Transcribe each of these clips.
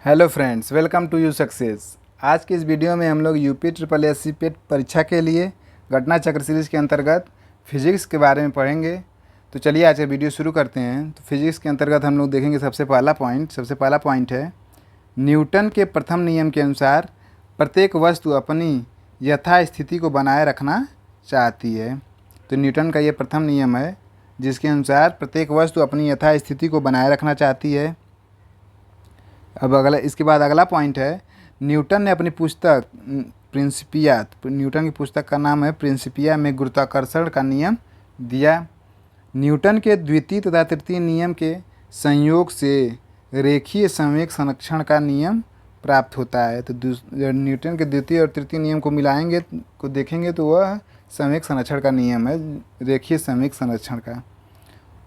Hello friends, welcome to you success. आज की इस वीडियो में हम लोग UP triple S C PET परीक्षा के लिए घटना चक्र सीरीज़ के अंतर्गत फिजिक्स के बारे में पढ़ेंगे। तो चलिए आज का वीडियो शुरू करते हैं। तो फिजिक्स के अंतर्गत हम लोग देखेंगे सबसे पहला पॉइंट है न्यूटन के प्रथम नियम के अनुसार प्रत्येक वस्तु अपनी यथास्थिति को बनाए रखना चाहती है। तो न्यूटन का ये प्रथम नियम है जिसके अनुसार प्रत्येक वस्तु अपनी यथास्थिति को बनाए रखना चाहती है। अब इसके बाद अगला पॉइंट है न्यूटन ने अपनी पुस्तक प्रिंसिपिया, न्यूटन की पुस्तक का नाम है प्रिंसिपिया में गुरुत्वाकर्षण का नियम दिया। न्यूटन के द्वितीय तथा तृतीय नियम के संयोग से रेखीय संवेग संरक्षण का नियम प्राप्त होता है। तो न्यूटन के द्वितीय और तृतीय नियम को मिलाएंगे को देखेंगे तो वह संवेग संरक्षण का नियम है, रेखीय संवेग संरक्षण का।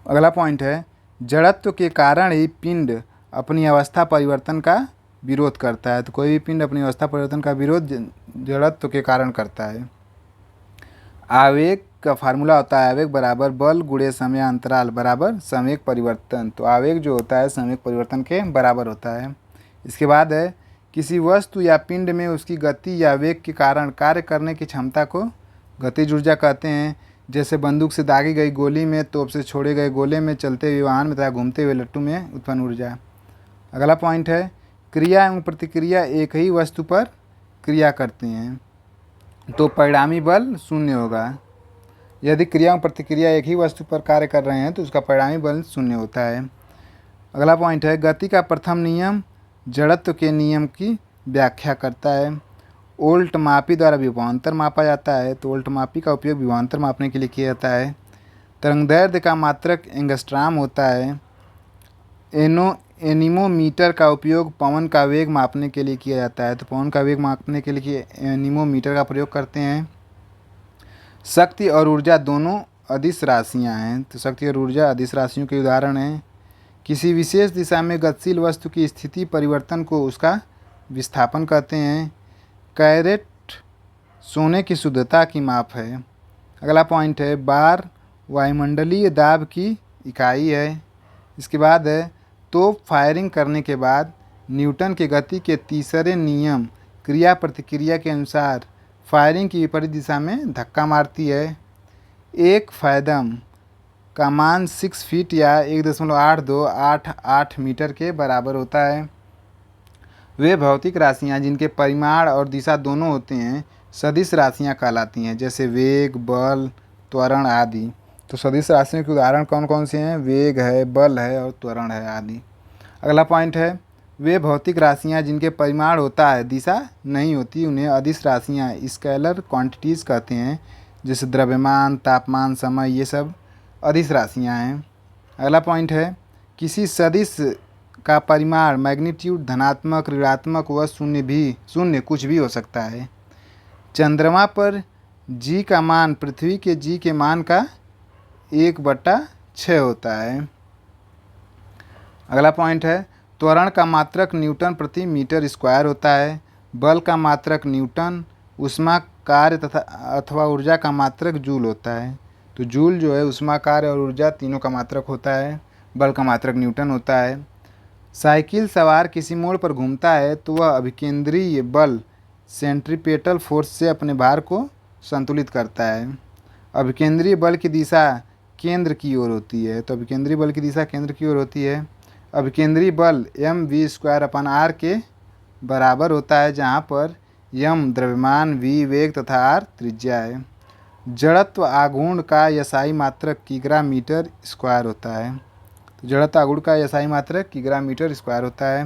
अगला पॉइंट है जड़त्व के कारण ही पिंड अपनी अवस्था परिवर्तन का विरोध करता है। तो कोई भी पिंड अपनी अवस्था परिवर्तन का विरोध जड़त्व के कारण करता है। आवेग का फार्मूला होता है आवेग बराबर बल गुणे समय अंतराल बराबर संवेग परिवर्तन। तो आवेग जो होता है संवेग परिवर्तन के बराबर होता है। इसके बाद है किसी वस्तु या पिंड में उसकी गति या वेग के कारण कार्य करने की क्षमता को गतिज ऊर्जा कहते हैं। जैसे बंदूक से दागी गई गोली में, तोप से छोड़े गए गोले में, चलते हुए वाहन में तथा घूमते हुए लट्टू में उत्पन्न ऊर्जा। अगला पॉइंट है क्रिया एवं प्रतिक्रिया एक ही वस्तु पर क्रिया करते हैं तो परिणामी बल शून्य होगा। यदि क्रिया एवं प्रतिक्रिया एक ही वस्तु पर कार्य कर रहे हैं तो उसका परिणामी बल शून्य होता है। अगला पॉइंट है गति का प्रथम नियम जड़त्व के नियम की व्याख्या करता है। वोल्ट मापी द्वारा विभवांतर मापा जाता है। तो वोल्ट मापी का उपयोग विभवांतर मापने के लिए किया जाता है। तरंगदैर्ध्य का मात्रक एंगस्ट्राम होता है। एनीमोमीटर का उपयोग पवन का वेग मापने के लिए किया जाता है। तो पवन का वेग मापने के लिए एनीमोमीटर का प्रयोग करते हैं। शक्ति और ऊर्जा दोनों अदिश राशियाँ हैं। तो शक्ति और ऊर्जा अदिश राशियों के उदाहरण हैं। किसी विशेष दिशा में गतिशील वस्तु की स्थिति परिवर्तन को उसका विस्थापन कहते हैं। कैरेट सोने की शुद्धता की माप है। अगला पॉइंट है बार वायुमंडलीय दाब की इकाई है। इसके बाद है तोप फायरिंग करने के बाद न्यूटन के गति के तीसरे नियम क्रिया प्रतिक्रिया के अनुसार फायरिंग की विपरीत दिशा में धक्का मारती है। एक फैदम का मान 6 फीट या 1.8288 मीटर के बराबर होता है। वे भौतिक राशियाँ जिनके परिमाण और दिशा दोनों होते हैं सदिश राशियाँ कहलाती हैं, जैसे वेग, बल, त्वरण आदि। तो सदिश राशियों के उदाहरण कौन कौन से हैं? वेग है, बल है और त्वरण है आदि। अगला पॉइंट है वे भौतिक राशियाँ जिनके परिमाण होता है दिशा नहीं होती उन्हें अदिश राशियाँ स्केलर क्वांटिटीज़ कहते हैं, जैसे द्रव्यमान, तापमान, समय, ये सब अदिश राशियाँ हैं। अगला पॉइंट है किसी सदिश का परिमाण मैग्नीट्यूड धनात्मक, ऋणात्मक व शून्य कुछ भी हो सकता है। चंद्रमा पर जी का मान पृथ्वी के जी के मान का 1/6 होता है। अगला पॉइंट है त्वरण का मात्रक न्यूटन प्रति मीटर स्क्वायर होता है। बल का मात्रक न्यूटन, ऊष्मा कार्य तथा अथवा ऊर्जा का मात्रक जूल होता है। तो जूल जो है ऊष्मा कार्य और ऊर्जा तीनों का मात्रक होता है। बल का मात्रक न्यूटन होता है। साइकिल सवार किसी मोड़ पर घूमता है तो वह अभिकेंद्रीय बल सेंट्रीपेटल फोर्स से अपने भार को संतुलित करता है। अभिकेंद्रीय बल की दिशा केंद्र की ओर होती है। तो अभिकेंद्रीय बल की दिशा केंद्र की ओर होती है। अभिकेंद्रीय बल mv²/r के बराबर होता है, जहाँ पर m द्रव्यमान, v वेग तथा r त्रिज्या है। जड़त्व आघूर्ण का यसाई मात्रक किग्रा मीटर स्क्वायर होता है। तो जड़त्व आघूर्ण का यसाई मात्रक किग्रा मीटर स्क्वायर होता है।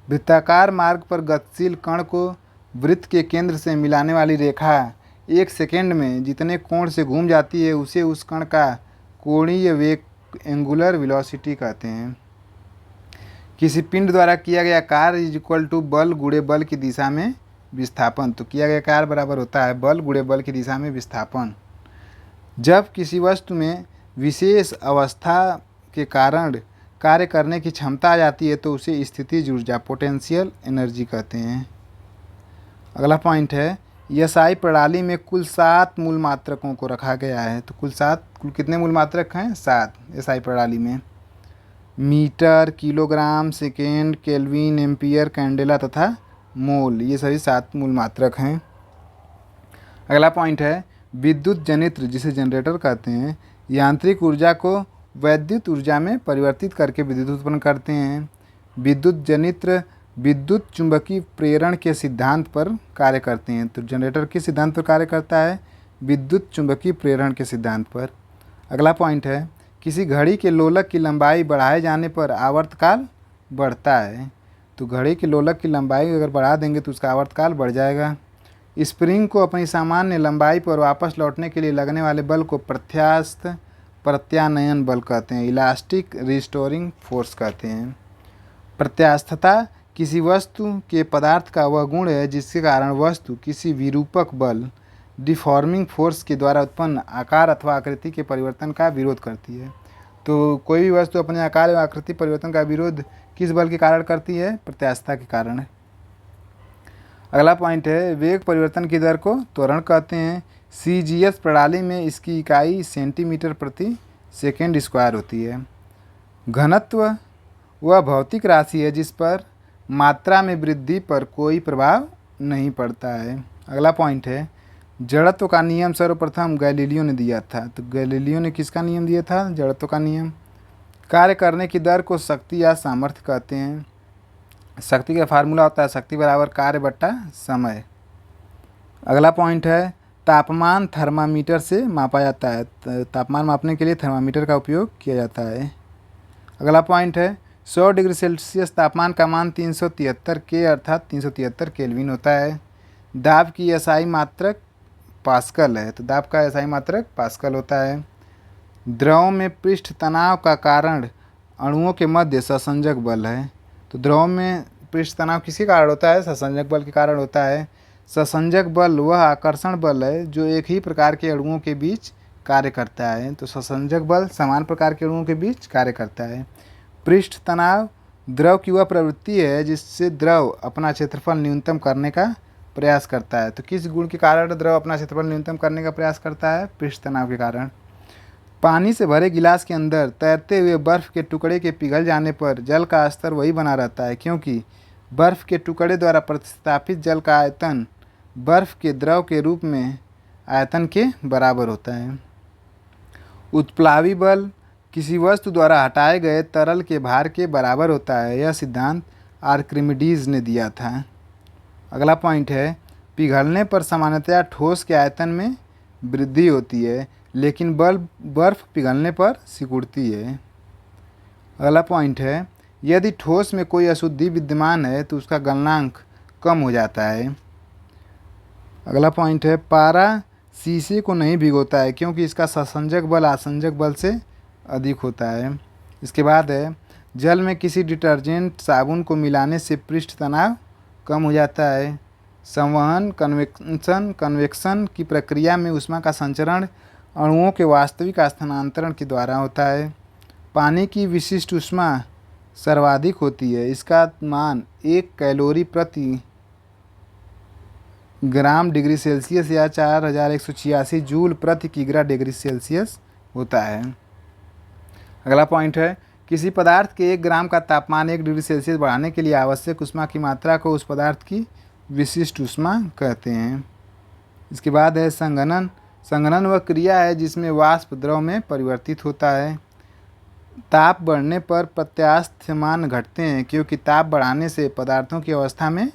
वृत्ताकार मार्ग पर गतिशील कण को वृत्त के केंद्र से मिलाने वाली रेखा 1 सेकेंड में जितने कोण से घूम जाती है उसे उस कण का कोणीय वेग एंगुलर वेलोसिटी कहते हैं। किसी पिंड द्वारा किया गया कार्य इक्वल टू बल गुणे बल की दिशा में विस्थापन। तो किया गया कार्य बराबर होता है बल गुणे बल की दिशा में विस्थापन। जब किसी वस्तु में विशेष अवस्था के कारण कार्य करने की क्षमता आ जाती है तो उसे स्थितिज ऊर्जा पोटेंशियल एनर्जी कहते हैं। अगला पॉइंट है एसआई प्रणाली में कुल 7 मूल मात्रकों को रखा गया है। तो कुल कितने मूल मात्रक हैं? 7 एसआई प्रणाली में। Metre, kilogram, second, kelvin, ampere, candela तथा मोल, ये सभी 7 मूल मात्रक हैं। अगला पॉइंट है विद्युत जनित्र, जिसे जनरेटर कहते हैं, यांत्रिक ऊर्जा को वैद्युत ऊर्जा में परिवर्तित करके विद्युत उत्पन्न करते हैं। विद्युत जनित्र विद्युत चुंबकीय प्रेरण के सिद्धांत पर कार्य करते हैं। तो जनरेटर किस सिद्धांत पर कार्य करता है? विद्युत चुंबकीय प्रेरण के सिद्धांत पर। अगला पॉइंट है किसी घड़ी के लोलक की लंबाई बढ़ाए जाने पर आवर्तकाल बढ़ता है। तो घड़ी के लोलक की लंबाई अगर बढ़ा देंगे तो उसका आवर्तकाल बढ़ जाएगा। स्प्रिंग को अपनी सामान्य लंबाई पर वापस लौटने के लिए लगने वाले बल को प्रत्यास्थ प्रत्यानयन बल कहते हैं, इलास्टिक रिस्टोरिंग फोर्स कहते हैं। प्रत्यास्थता किसी वस्तु के पदार्थ का वह गुण है जिसके कारण वस्तु किसी विरूपक बल डिफॉर्मिंग फोर्स के द्वारा उत्पन्न आकार अथवा आकृति के परिवर्तन का विरोध करती है। तो कोई भी वस्तु अपने आकार एवं आकृति परिवर्तन का विरोध किस बल के कारण करती है? प्रत्यास्थता के कारण। अगला पॉइंट है वेग परिवर्तन की दर को त्वरण कहते हैं। CGS प्रणाली में इसकी इकाई सेंटीमीटर प्रति सेकेंड स्क्वायर होती है। घनत्व वह भौतिक राशि है जिस पर मात्रा में वृद्धि पर कोई प्रभाव नहीं पड़ता है। अगला पॉइंट है जड़त्व का नियम सर्वप्रथम गैलीलियो ने दिया था। तो गैलीलियो ने किसका नियम दिया था? जड़त्व का नियम। कार्य करने की दर को शक्ति या सामर्थ्य कहते हैं। शक्ति का फार्मूला होता है शक्ति बराबर कार्य बट्टा समय। अगला पॉइंट है तापमान थर्मामीटर से मापा जाता है। तापमान मापने के लिए थर्मामीटर का उपयोग किया जाता है। अगला पॉइंट है 100 डिग्री सेल्सियस तापमान का मान 373 के अर्थात 373 केल्विन होता है। दाब की एसआई मात्रक पास्कल है। तो दाब का एसआई मात्रक पास्कल होता है। द्रव में पृष्ठ तनाव का कारण अणुओं के मध्य ससंजक बल है। तो द्रव में पृष्ठ तनाव किसके कारण होता है? ससंजक बल के कारण होता है। ससंजक बल वह आकर्षण बल है जो एक ही प्रकार के अणुओं के बीच कार्य करता है। तो ससंजक बल समान प्रकार के अणुओं के बीच कार्य करता है। पृष्ठ तनाव द्रव की वह प्रवृत्ति है जिससे द्रव अपना क्षेत्रफल न्यूनतम करने का प्रयास करता है। तो किस गुण के कारण द्रव अपना क्षेत्रफल न्यूनतम करने का प्रयास करता है? पृष्ठ तनाव के कारण। पानी से भरे गिलास के अंदर तैरते हुए बर्फ़ के टुकड़े के पिघल जाने पर जल का स्तर वही बना रहता है क्योंकि बर्फ़ के टुकड़े द्वारा प्रतिस्थापित जल का आयतन बर्फ़ के द्रव के रूप में आयतन के बराबर होता है। उत्प्लावी बल किसी वस्तु द्वारा हटाए गए तरल के भार के बराबर होता है। यह सिद्धांत आर्किमिडीज ने दिया था। अगला पॉइंट है पिघलने पर सामान्यतया ठोस के आयतन में वृद्धि होती है लेकिन बर्फ़ पिघलने पर सिकुड़ती है। अगला पॉइंट है यदि ठोस में कोई अशुद्धि विद्यमान है तो उसका गलनांक कम हो जाता है। अगला पॉइंट है पारा शीशे को नहीं भिगोता है क्योंकि इसका ससंजक बल आसंजक बल से अधिक होता है। इसके बाद है जल में किसी डिटर्जेंट साबुन को मिलाने से पृष्ठ तनाव कम हो जाता है। संवहन कन्वेक्शन की प्रक्रिया में ऊष्मा का संचरण अणुओं के वास्तविक स्थानांतरण के द्वारा होता है। पानी की विशिष्ट ऊष्मा सर्वाधिक होती है। इसका मान 1 कैलोरी प्रति ग्राम डिग्री सेल्सियस या 4186 जूल प्रति किग्रा डिग्री सेल्सियस होता है। अगला पॉइंट है किसी पदार्थ के 1 ग्राम का तापमान 1 डिग्री सेल्सियस बढ़ाने के लिए आवश्यक ऊष्मा की मात्रा को उस पदार्थ की विशिष्ट ऊष्मा कहते हैं। इसके बाद है संघनन। संघनन वह क्रिया है जिसमें वाष्प द्रव में परिवर्तित होता है। ताप बढ़ने पर प्रत्यास्थ मान घटते हैं क्योंकि ताप बढ़ाने से पदार्थों की अवस्था में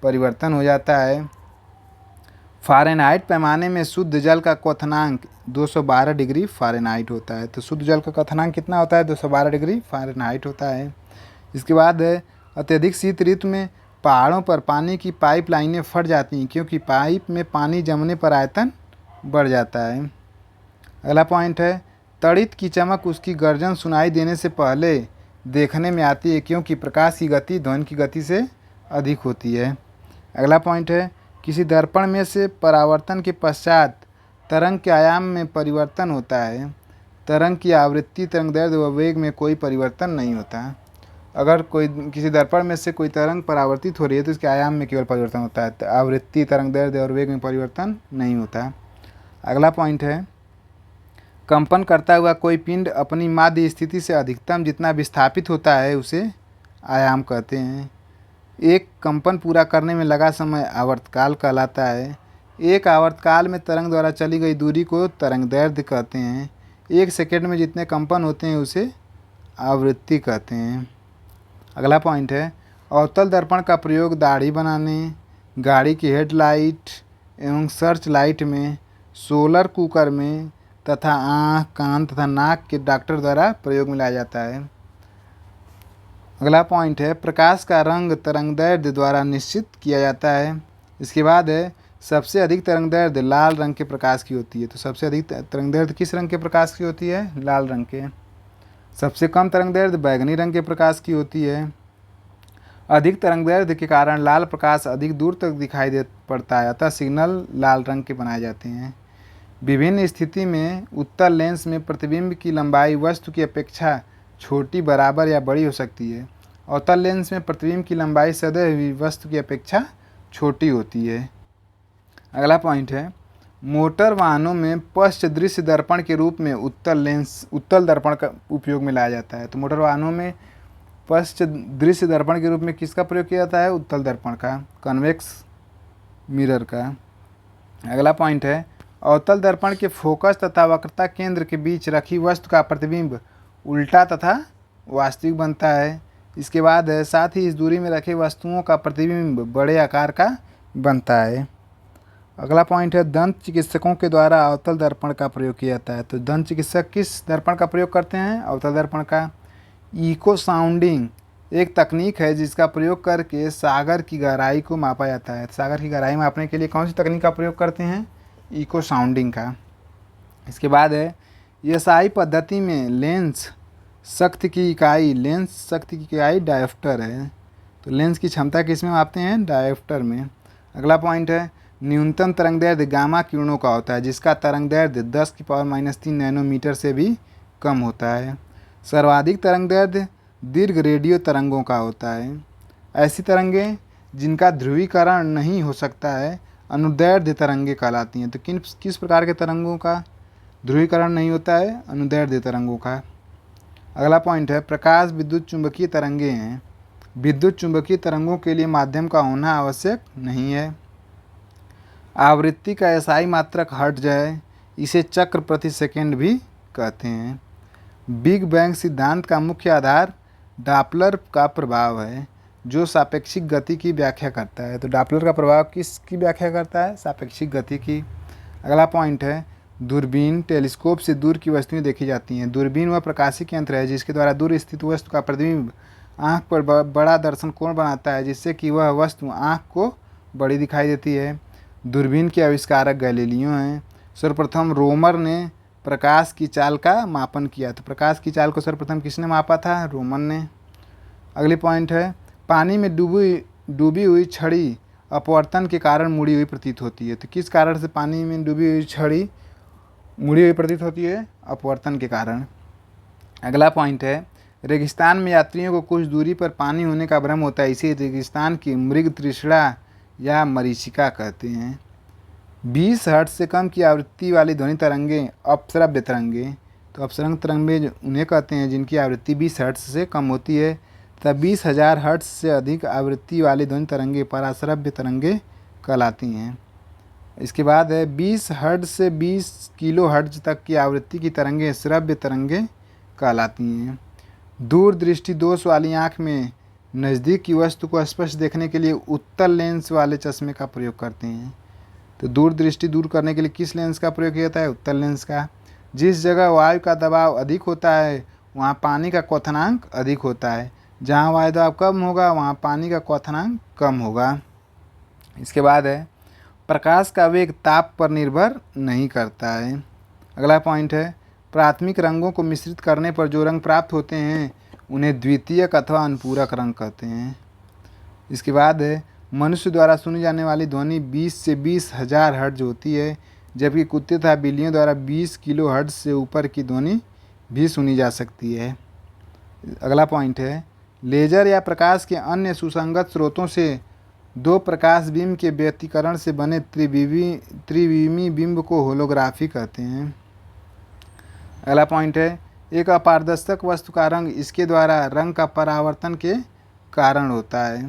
परिवर्तन हो जाता है। फ़ारेनहाइट पैमाने में शुद्ध जल का क्वथनांक 212 डिग्री फ़ारेनहाइट होता है। तो शुद्ध जल का क्वथनांक कितना होता है? 212 डिग्री फ़ारेनहाइट होता है। इसके बाद है अत्यधिक शीत ऋतु में पहाड़ों पर पानी की पाइप लाइनें फट जाती हैं क्योंकि पाइप में पानी जमने पर आयतन बढ़ जाता है। अगला पॉइंट है तड़ित की चमक उसकी गर्जन सुनाई देने से पहले देखने में आती है क्योंकि प्रकाश की गति ध्वनि की गति से अधिक होती है। अगला पॉइंट है किसी दर्पण में से परावर्तन के पश्चात तरंग के आयाम में परिवर्तन होता है। तरंग की आवृत्ति तरंगदैर्घ्य व वेग में कोई परिवर्तन नहीं होता। अगर किसी दर्पण में से कोई तरंग परावर्तित हो रही है तो इसके आयाम में केवल परिवर्तन होता है। आवृत्ति तरंगदैर्घ्य और वेग में परिवर्तन नहीं होता। अगला पॉइंट है कंपन करता हुआ कोई पिंड अपनी माध्य स्थिति से अधिकतम जितना विस्थापित होता है उसे आयाम कहते हैं। एक कंपन पूरा करने में लगा समय आवर्तकाल कहलाता है। एक आवर्तकाल में तरंग द्वारा चली गई दूरी को तरंगदैर्ध्य कहते हैं। 1 सेकंड में जितने कंपन होते हैं उसे आवृत्ति कहते हैं। अगला पॉइंट है, अवतल दर्पण का प्रयोग दाढ़ी बनाने, गाड़ी की हेडलाइट एवं सर्च लाइट में, सोलर कुकर में तथा आँख, कान तथा नाक के डॉक्टर द्वारा प्रयोग में लाया जाता है। अगला पॉइंट है, प्रकाश का रंग तरंगदैर्ध्य द्वारा निश्चित किया जाता है। इसके बाद है, सबसे अधिक तरंगदैर्ध्य लाल रंग के प्रकाश की होती है। तो सबसे अधिक तरंगदैर्ध्य किस रंग के प्रकाश की होती है? लाल रंग के। सबसे कम तरंगदैर्ध्य बैगनी रंग के प्रकाश की होती है। अधिक तरंगदैर्ध्य के कारण लाल प्रकाश अधिक दूर तक दिखाई दे पड़ता है, अतः सिग्नल लाल रंग के बनाए जाते हैं। विभिन्न स्थिति में उत्तल लेंस में प्रतिबिंब की लंबाई वस्तु की अपेक्षा छोटी, बराबर या बड़ी हो सकती है। अवतल लेंस में प्रतिबिंब की लंबाई सदैव ही वस्तु की अपेक्षा छोटी होती है। अगला पॉइंट है, मोटर वाहनों में पश्च दृश्य दर्पण के रूप में उत्तल दर्पण का उपयोग में लाया जाता है। तो मोटर वाहनों में पश्च दृश्य दर्पण के रूप में किसका प्रयोग किया जाता है? उत्तल दर्पण का, कन्वेक्स मिरर का। अगला पॉइंट है, अवतल दर्पण के फोकस तथा वक्रता केंद्र के बीच रखी वस्तु का प्रतिबिंब उल्टा तथा वास्तविक बनता है। इसके बाद है, साथ ही इस दूरी में रखे वस्तुओं का प्रतिबिंब बड़े आकार का बनता है। अगला पॉइंट है, दंत चिकित्सकों के द्वारा अवतल दर्पण का प्रयोग किया जाता है। तो दंत चिकित्सक किस दर्पण का प्रयोग करते हैं? अवतल दर्पण का। इको साउंडिंग एक तकनीक है जिसका प्रयोग करके सागर की गहराई को मापा जाता है। सागर की गहराई मापने के लिए कौन सी तकनीक का प्रयोग करते हैं? इको साउंडिंग का। इसके बाद है, एसआई पद्धति में लेंस शक्ति की इकाई डायोप्टर है। तो लेंस की क्षमता किस में मापते हैं? डायोप्टर में। अगला पॉइंट है, न्यूनतम तरंगदैर्ध्य गामा किरणों का होता है जिसका तरंगदैर्ध्य 10⁻³ नैनोमीटर से भी कम होता है। सर्वाधिक तरंगदैर्ध्य दीर्घ रेडियो तरंगों का होता है। ऐसी तरंगें जिनका ध्रुवीकरण नहीं हो सकता है अनुदैर्ध्य तरंगें कहलाती हैं। तो किस प्रकार के तरंगों का ध्रुवीकरण नहीं होता है? अनुदैर्ध्य तरंगों का। अगला पॉइंट है, प्रकाश विद्युत चुंबकीय तरंगें हैं। विद्युत चुंबकीय तरंगों के लिए माध्यम का होना आवश्यक नहीं है। आवृत्ति का एसआई मात्रक हर्ट्ज है। इसे चक्र प्रति सेकंड भी कहते हैं। बिग बैंग सिद्धांत का मुख्य आधार डॉपलर का प्रभाव है जो सापेक्षिक गति की व्याख्या करता है। तो डॉपलर का प्रभाव किसकी व्याख्या करता है? सापेक्षिक गति की। अगला पॉइंट है, दूरबीन टेलीस्कोप से दूर की वस्तुएं देखी जाती हैं। दूरबीन वह प्रकाशिक यंत्र है जिसके द्वारा दूर स्थित वस्तु का प्रतिबिंब आँख पर बड़ा दर्शन कोण बनाता है जिससे कि वह वस्तु आँख को बड़ी दिखाई देती है। दूरबीन के आविष्कारक गैलीलियो हैं। सर्वप्रथम रोमर ने प्रकाश की चाल का मापन किया। तो प्रकाश की चाल को सर्वप्रथम किसने मापा था? रोमन ने। अगली पॉइंट है, पानी में डूबी हुई छड़ी अपवर्तन के कारण मुड़ी हुई प्रतीत होती है। तो किस कारण से पानी में डूबी हुई छड़ी मुड़ी हुई प्रतीत होती है? अपवर्तन के कारण। अगला पॉइंट है, रेगिस्तान में यात्रियों को कुछ दूरी पर पानी होने का भ्रम होता है, इसे रेगिस्तान की मृग तृष्णा या मरीचिका कहते हैं। 20 हर्ट्ज से कम की आवृत्ति वाली ध्वनि तरंगें अपश्रव्य तरंगें। तो अपश्रव्य तरंगें उन्हें कहते हैं जिनकी आवृत्ति 20 हर्ट्ज से कम होती है, तब 20,000 हर्ट्ज से अधिक आवृत्ति वाली ध्वनि तरंगें पराश्रव्य तरंगें कहलाती हैं। इसके बाद है, 20 हर्ट्ज से 20 किलो हर्ट्ज तक की आवृत्ति की तरंगें श्रव्य तरंगें कहलाती हैं। दूर दृष्टि दोष वाली आँख में नज़दीक की वस्तु को स्पष्ट देखने के लिए उत्तल लेंस वाले चश्मे का प्रयोग करते हैं। तो दूर दृष्टि दूर करने के लिए किस लेंस का प्रयोग किया जाता है? उत्तल लेंस का। जिस जगह वायु का दबाव अधिक होता है वहाँ पानी का क्वथनांक अधिक होता है, जहाँ वायु दबाव कम होगा वहाँ पानी का क्वथनांक कम होगा। इसके बाद है, प्रकाश का वेग ताप पर निर्भर नहीं करता है। अगला पॉइंट है, प्राथमिक रंगों को मिश्रित करने पर जो रंग प्राप्त होते हैं उन्हें द्वितीयक अथवा अनुपूरक रंग कहते हैं। इसके बाद है, मनुष्य द्वारा सुनी जाने वाली ध्वनि 20 से 20,000 हर्ट्ज होती है, जबकि कुत्ते तथा बिल्लियों द्वारा 20 किलो हर्ट्ज से ऊपर की ध्वनि भी सुनी जा सकती है। अगला पॉइंट है, लेजर या प्रकाश के अन्य सुसंगत स्रोतों से दो प्रकाश बीम के व्यतिकरण से बने त्रिविमी बिंब को होलोग्राफी कहते हैं। अगला पॉइंट है, एक अपारदर्शक वस्तु का रंग इसके द्वारा रंग का परावर्तन के कारण होता है।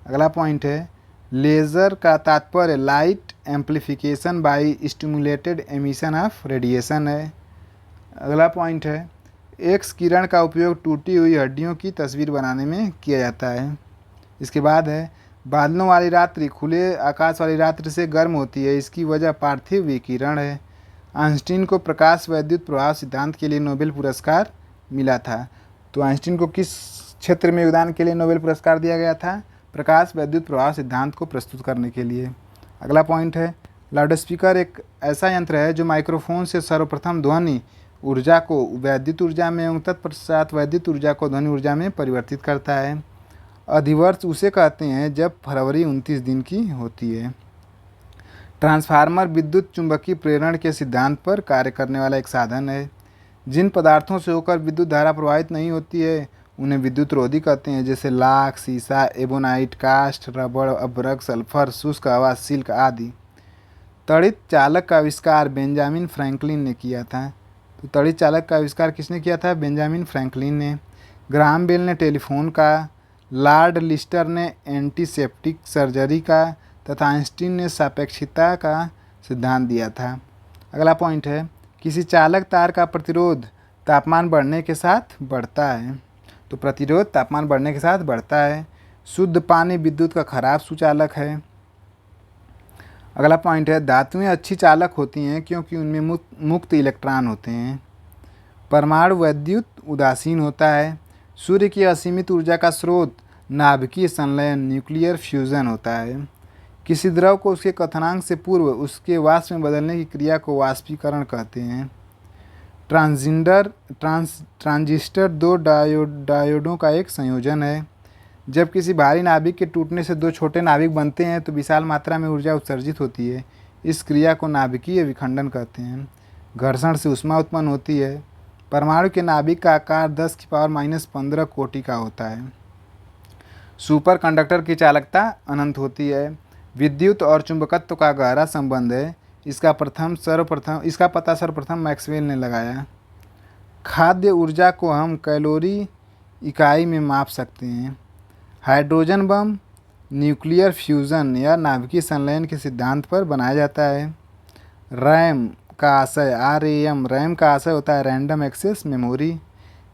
अगला पॉइंट है, लेज़र का तात्पर्य light amplification by stimulated emission of radiation है। अगला पॉइंट है, एक्स किरण का उपयोग टूटी हुई हड्डियों की तस्वीर बनाने में किया जाता है। इसके बाद है, बादलों वाली रात्रि खुले आकाश वाली रात्रि से गर्म होती है, इसकी वजह पार्थिव विकिरण है। आइंस्टीन को प्रकाश वैद्युत प्रभाव सिद्धांत के लिए नोबेल पुरस्कार मिला था। तो आइंस्टीन को किस क्षेत्र में योगदान के लिए नोबेल पुरस्कार दिया गया था? प्रकाश वैद्युत प्रभाव सिद्धांत को प्रस्तुत करने के लिए। अगला पॉइंट है, लाउडस्पीकर एक ऐसा यंत्र है जो माइक्रोफोन से सर्वप्रथम ध्वनि ऊर्जा को वैद्युत ऊर्जा में एवं तत्पश्चात वैद्युत ऊर्जा को ध्वनि ऊर्जा में परिवर्तित करता है। अधिवर्ष उसे कहते हैं जब फरवरी 29 दिन की होती है। ट्रांसफार्मर विद्युत चुंबकीय प्रेरण के सिद्धांत पर कार्य करने वाला एक साधन है। जिन पदार्थों से होकर विद्युत धारा प्रवाहित नहीं होती है उन्हें विद्युत रोधी कहते हैं, जैसे लाख, सीसा, एबोनाइट, कास्ट, रबड़, अभ्रक, सल्फर, शुष्क हवा, सिल्क आदि। तड़ित चालक का आविष्कार बेंजामिन फ्रैंकलिन ने किया था। तो तड़ित चालक का आविष्कार किसने किया था? बेंजामिन फ्रैंकलिन ने। ग्राहम बेल ने टेलीफोन का, लॉर्ड लिस्टर ने एंटीसेप्टिक सर्जरी का तथा आइंस्टीन ने सापेक्षिकता का सिद्धांत दिया था। अगला पॉइंट है, किसी चालक तार का प्रतिरोध तापमान बढ़ने के साथ बढ़ता है। तो प्रतिरोध तापमान बढ़ने के साथ बढ़ता है। शुद्ध पानी विद्युत का खराब सुचालक है। अगला पॉइंट है, धातुएं अच्छी चालक होती हैं क्योंकि उनमें मुक्त इलेक्ट्रॉन होते हैं। परमाणु वैद्युत उदासीन होता है। सूर्य की असीमित ऊर्जा का स्रोत नाभिकीय संलयन न्यूक्लियर फ्यूजन होता है। किसी द्रव को उसके क्वथनांक से पूर्व उसके वाष्प में बदलने की क्रिया को वाष्पीकरण कहते हैं। ट्रांजिस्टर दो डायोडों का एक संयोजन है। जब किसी भारी नाभिक के टूटने से दो छोटे नाभिक बनते हैं तो विशाल मात्रा में ऊर्जा उत्सर्जित होती है। इस क्रिया को नाभिकीय विखंडन कहते हैं। घर्षण से ऊष्मा उत्पन्न होती है। परमाणु के नाभिक का आकार 10⁻⁻15 कोटि का होता है। सुपर कंडक्टर की चालकता अनंत होती है। विद्युत और चुंबकत्व का गहरा संबंध है। इसका पता सर्वप्रथम मैक्सवेल ने लगाया। खाद्य ऊर्जा को हम कैलोरी इकाई में माप सकते हैं। हाइड्रोजन बम न्यूक्लियर फ्यूजन या नाभिकीय संलयन के सिद्धांत पर बनाया जाता है। रैम का आशय रैम का आशय होता है रैंडम एक्सेस मेमोरी।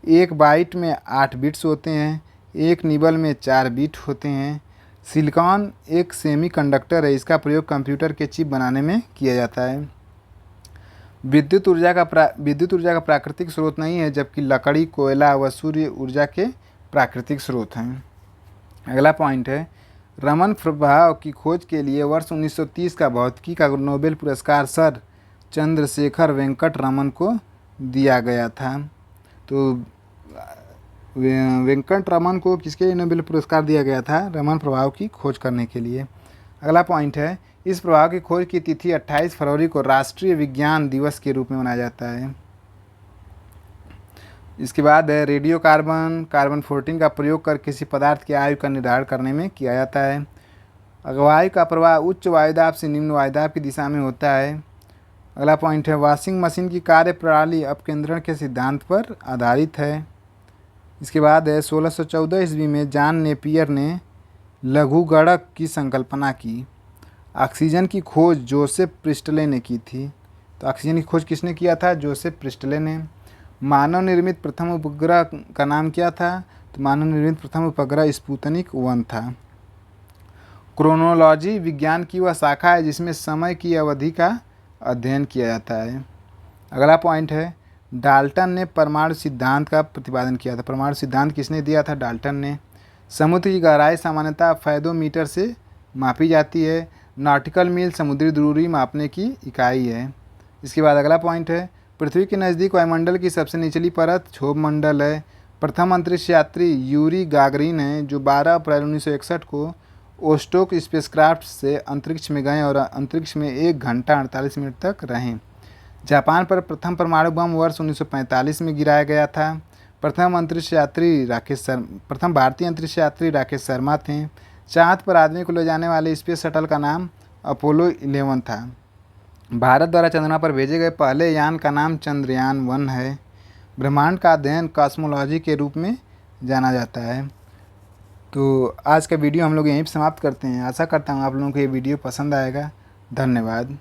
एक बाइट में 8 बिट्स होते हैं। एक निबल में 4 बिट होते हैं। सिलिकॉन एक सेमीकंडक्टर है। इसका प्रयोग कंप्यूटर के चिप बनाने में किया जाता है। विद्युत ऊर्जा का प्राकृतिक स्रोत नहीं है, जबकि लकड़ी, कोयला व सूर्य ऊर्जा के प्राकृतिक स्रोत हैं। अगला पॉइंट है, रमन प्रभाव की खोज के लिए वर्ष 1930 का भौतिकी का नोबेल पुरस्कार सर चंद्रशेखर वेंकट रमन को दिया गया था। तो वेंकट रमन को किसके लिए नोबेल पुरस्कार दिया गया था? रमन प्रभाव की खोज करने के लिए। अगला पॉइंट है, इस प्रभाव की खोज की तिथि 28 फरवरी को राष्ट्रीय विज्ञान दिवस के रूप में मनाया जाता है। इसके बाद है, रेडियो कार्बन 14 का प्रयोग कर किसी पदार्थ की आयु का निर्धारण करने में किया जाता है। वायु का प्रवाह उच्च वायुदाब से निम्न वायुदाब की दिशा में होता है। अगला पॉइंट है, वॉशिंग मशीन की कार्य प्रणाली अपकेंद्रण के सिद्धांत पर आधारित है। इसके बाद है, 1614 ईस्वी में जॉन नेपियर ने लघुगणक की संकल्पना की। ऑक्सीजन की खोज जोसेफ प्रिस्टले ने की थी। तो ऑक्सीजन की खोज किसने किया था? जोसेफ प्रिस्टले ने। मानव निर्मित प्रथम उपग्रह का नाम क्या था? तो मानव निर्मित प्रथम उपग्रह स्पुतनिक 1 था। क्रोनोलॉजी विज्ञान की वह शाखा है जिसमें समय की अवधि का अध्ययन किया जाता है। अगला पॉइंट है, डाल्टन ने परमाणु सिद्धांत का प्रतिपादन किया था। परमाणु सिद्धांत किसने दिया था? डाल्टन ने। समुद्र की गहराई सामान्यतः फैदोमीटर से मापी जाती है। नॉटिकल मील समुद्री दूरी मापने की इकाई है। इसके बाद अगला पॉइंट है, पृथ्वी के नज़दीक वायुमंडल की सबसे निचली परत क्षोभ मंडल है। प्रथम अंतरिक्ष यात्री यूरी गागरिन है जो 12 अप्रैल 1961 को ओस्टोक स्पेसक्राफ्ट से अंतरिक्ष में गए और अंतरिक्ष में 1 घंटा 48 मिनट तक रहे। जापान पर प्रथम परमाणु बम वर्ष 1945 में गिराया गया था। प्रथम भारतीय अंतरिक्ष यात्री राकेश शर्मा थे। चांद पर आदमी को ले जाने वाले स्पेस शटल का नाम अपोलो 11 था। भारत द्वारा चंद्रमा पर भेजे गए पहले यान का नाम चंद्रयान-1 है। ब्रह्मांड का अध्ययन कॉस्मोलॉजी के रूप में जाना जाता है। तो आज का वीडियो हम लोग यहीं पे समाप्त करते हैं। आशा करता हूँ आप लोगों को ये वीडियो पसंद आएगा। धन्यवाद।